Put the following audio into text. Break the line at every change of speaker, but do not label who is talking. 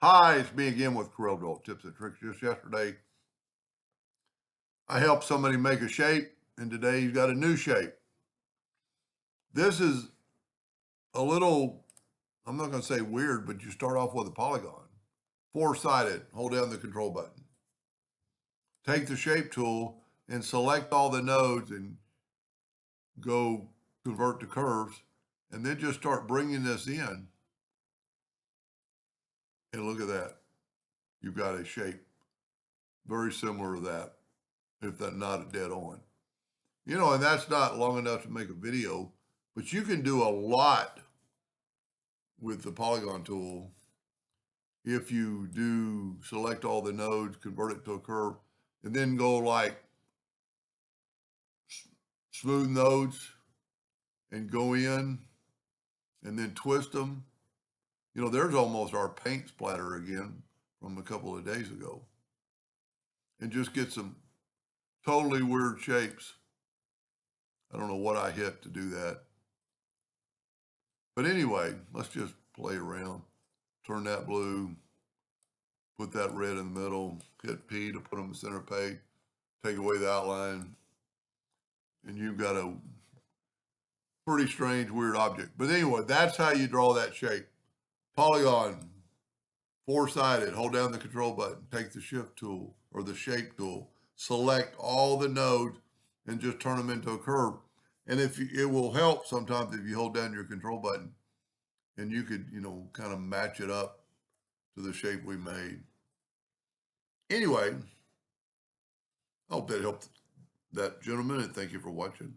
Hi, it's me again with Corel Draw Tips and Tricks. Just yesterday, I helped somebody make a shape, and today he's got a new shape. This is a little, I'm not going to say weird, but you start off with a polygon. Four-sided, hold down the control button. Take the shape tool and select all the nodes and go convert to curves, and then just start bringing this in. And look at that. You've got a shape very similar to that, if that's not a dead on. You know, and that's not long enough to make a video, but you can do a lot with the polygon tool if you do select all the nodes, convert it to a curve, and then go like smooth nodes and go in and then twist them. You know, there's almost our paint splatter again from a couple of days ago. And just get some totally weird shapes. I don't know what I hit to do that. But anyway, let's just play around. Turn that blue, put that red in the middle, hit P to put them in the center page, take away the outline, and you've got a pretty strange, weird object. But anyway, that's how you draw that shape. Polygon, four-sided, hold down the control button, take the shift tool or the shape tool, select all the nodes and just turn them into a curve. And it will help sometimes if you hold down your control button and you could, kind of match it up to the shape we made. Anyway, I hope that helped that gentleman, and thank you for watching.